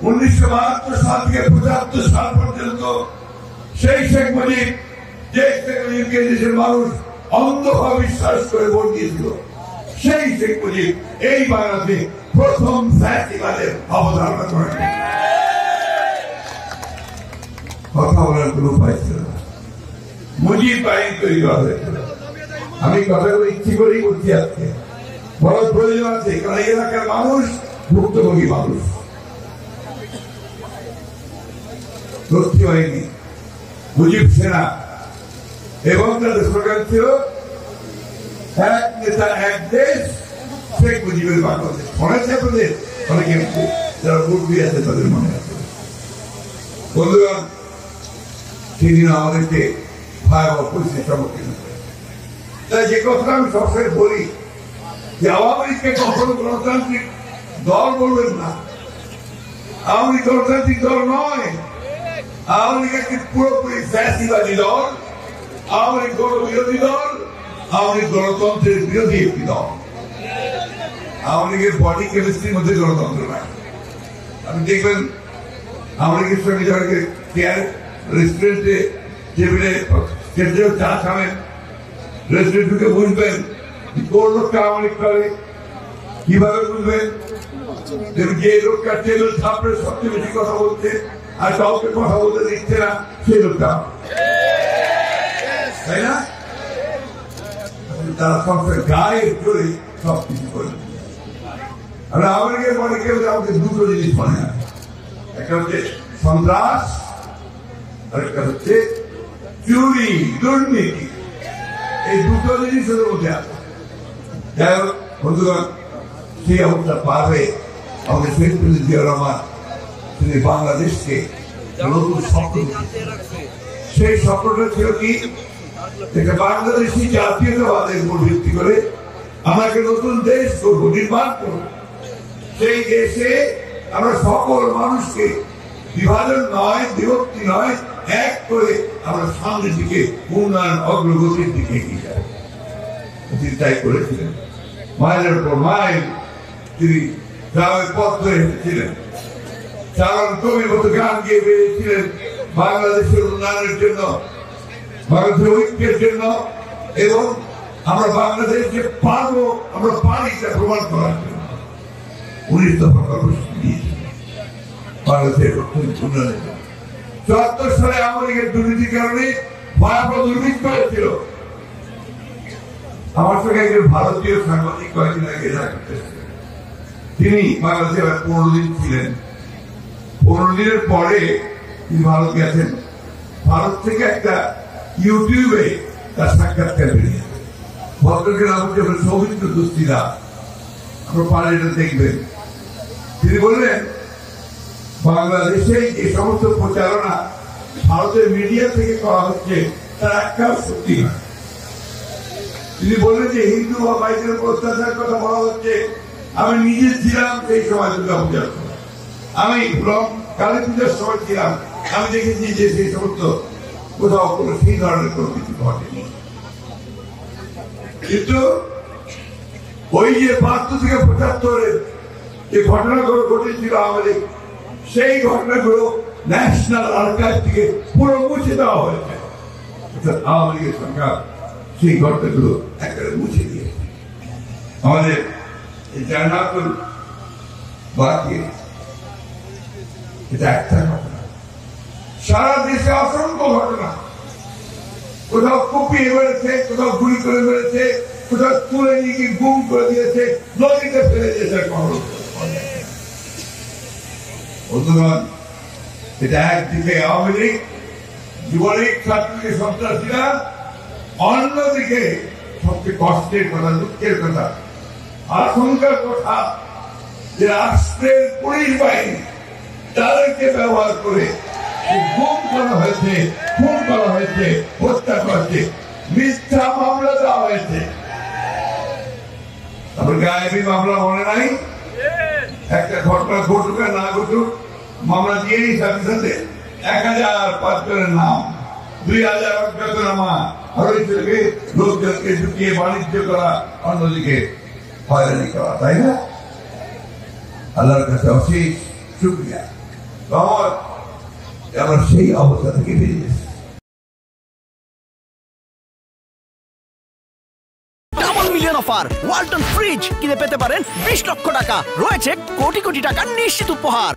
1972 সাল থেকে 75 সাল পর্যন্ত সেই শেখ মুজিব যে শেখ মুজিবকে দেশের মানুষ অন্ধভাবে বিশ্বাস করে ভোট দিয়েছিল, সেই শেখ মুজিব এই বাংলাতে প্রথম ফ্যাসিবাদের অবধারণা করেন। কথা বলার কোন উপায় ছিল না, মুজিব আইন তৈরি করা হয়েছিল। আমি কথাগুলো ইচ্ছে করেই বলছি আজকে, বড় প্রয়োজন আছে, কারণ এই এলাকার মানুষ ভুক্তভোগী মানুষ। তথ্য হয়নি মুজিব সেনা এবং তাদের স্লোগান ছিল এক নেতা এক দেশ, শেখ মুজিবের বাংলাদেশ। মনে আছে আপনাদের? অনেকে যারা মুরব্বী আছে তাদের মনে আছে। বন্ধুগণ, সেদিন আমাদেরকে ভয়াবহ পরিস্থিতির সম্মুখীন হতে। তাই যে কথা আমি সবসময় বলি যে আওয়ামী লীগকে কখনো গণতান্ত্রিক দল বলবেন না। আওয়ামী লীগ গণতান্ত্রিক দল নয়। আওয়ামী লীগ একটি পুরোপুরি ফ্যাসিবাদী দল। আওয়ামী লীগ গণবিরোধী দল। আওয়ামী লীগ গণতন্ত্রের বিরোধী একটি দল। আওয়ামী লীগের বডি কেমিস্ট্রির মধ্যে গণতন্ত্র নাই। আপনি দেখবেন আওয়ামী লীগের সঙ্গে যাদেরকে রেস্টুরেন্টে টেবিলে চা খাবেন, রেস্টুরেন্ট ঢুকে বুঝবেন কোন লোকটা আওয়ামী লীগ করে, কিভাবে বুঝবেন? যে লোকটা টেবিল থাপড়ে সবচেয়ে বেশি কথা বলছে আর কাউকে কথা বলতে দিচ্ছে না, সেই লোকটা, তাই না? তারা সবসময় গায়ে চলে সবকিছু করে। আর আওয়ামী লীগের মনে কেউ আমাকে দুটো জিনিস মনে হয়, একটা হচ্ছে সন্ত্রাস আর একটা হচ্ছে চুরি, দুর্নীতি। এই দুটো জিনিস ওদের মধ্যে আছে। যাই হোক বন্ধুগণ, সেই অবস্থা পারবে আমাদের শেখ মুজিবুর জিয়া রহমান তিনি বাংলাদেশকে নতুন স্বপ্ন, সেই স্বপ্নটা ছিল কি, বাংলাদেশি জাতীয়তাবাদের উপর ভিত্তি করে আমাকে নতুন দেশ করবো, নির্মাণ করবো। সেই দেশে আমরা সকল মানুষকে বিভাজন নয়, বিভক্তি নয়, এক করে আমরা সামনের দিকে উন্নয়ন অগ্রগতির দিকে এগিয়ে যাব। তিনি তাই করেছিলেন। মাইলের পর মাইল তিনি গ্রামের পথ ধরে হেঁটেছিলেন। চারণ কবির মতো গান গিয়ে বেরিয়েছিলেন বাংলাদেশের উন্নয়নের জন্য, বাংলাদেশের ঐক্যের জন্য, এবং আমরা বাংলাদেশকে পারবো, আমরা পারি তা প্রমাণ করার জন্য 19 দফা কর্মসূচি দিয়েছিলেন বাংলাদেশের উন্নয়নের জন্য। 74 সালে আওয়ামী লীগের দুর্নীতির কারণে ভয়াবহ দুর্ভিক্ষ হয়েছিল। আমার সঙ্গে একজন ভারতীয় সাংবাদিক কয়েকদিন আগে দেখা করতেছিলেন। তিনি বাংলাদেশে 15 দিন ছিলেন। 15 দিনের পরে তিনি ভারত গেছেন। ভারত থেকে একটা ইউটিউবে তার সাক্ষাৎকার বেরিয়েছে। ভদ্রকের নাম হচ্ছে সৌমিত্র দুস্তিরা, আমরা পারে এটা দেখবেন। তিনি বললেন বাংলাদেশে যে সমস্ত প্রচারণা ভারতের মিডিয়া থেকে করা হচ্ছে তার একটাও সত্যি নয়। তিনি বললেন যে হিন্দু বা বাইকের উপর অত্যাচার কথা বলা হচ্ছে। আমি নিজে ছিলাম সেই সময় দুর্গা পূজার সময়, আমি কালী পূজার সময় ছিলাম। আমি দেখেছি যে সেই সমস্ত কোথাও কোনো সেই ধরনের কোনো কিছু ঘটেনি। কিন্তু ওই যে 72 থেকে 75 যে ঘটনাগুলো ঘটেছিল আমাদের, সেই ঘটনাগুলো ন্যাশনাল আর্কাইভ থেকে পুরো মুছে দেওয়া হয়েছে। আওয়ামী লীগের সরকার সেই ঘটনাগুলো একেবারে মুছে দিয়েছে। আমাদের জানাতুল বাকি এটা একটা ঘটনা, সারা দেশে অসংখ্য ঘটনা। কোথাও কুপিয়ে মেরেছে, কোথাও গুলি করে মেরেছে, কোথাও তুলে নিয়ে গুম করে দিয়েছে, নদীতে ফেলে দিয়েছে। বন্ধুগণ, এটা একদিকে আওয়ামী লীগ, যুবলীগ, ছাত্রলীগ, সন্ত্রাসীরা, অন্যদিকে সবচেয়ে কষ্টের কথা, দুঃখের কথা, আশঙ্কার কথা যে রাষ্ট্রের পুলিশ বাহিনী তাদেরকে ব্যবহার করে গুম করা হয়েছে, খুন করা হয়েছে, হত্যা করা হয়েছে, মিথ্যা মামলা দেওয়া হয়েছে। তারপর গায়েবী মামলা মনে নাই? একটা ঘটনা ঘটুক আর না ঘটুক, মামলা দিয়েই সাথে সাথে 1005 জনের নাম, 2000 অজ্ঞাতনামা, লোকজনকে ঢুকিয়ে বাণিজ্য করা, অন্যদিকে হয়রানি করা, তাই না? আল্লাহর কাছে অশেষ শুকরিয়া। তখন আমরা সেই অবস্থা থেকে বেরিয়ে এসেছি। Double million offer Walton fridge কিনে পেতে পারেন 20 লক্ষ টাকা, রয়েছে কোটি কোটি টাকার নিশ্চিত উপহার।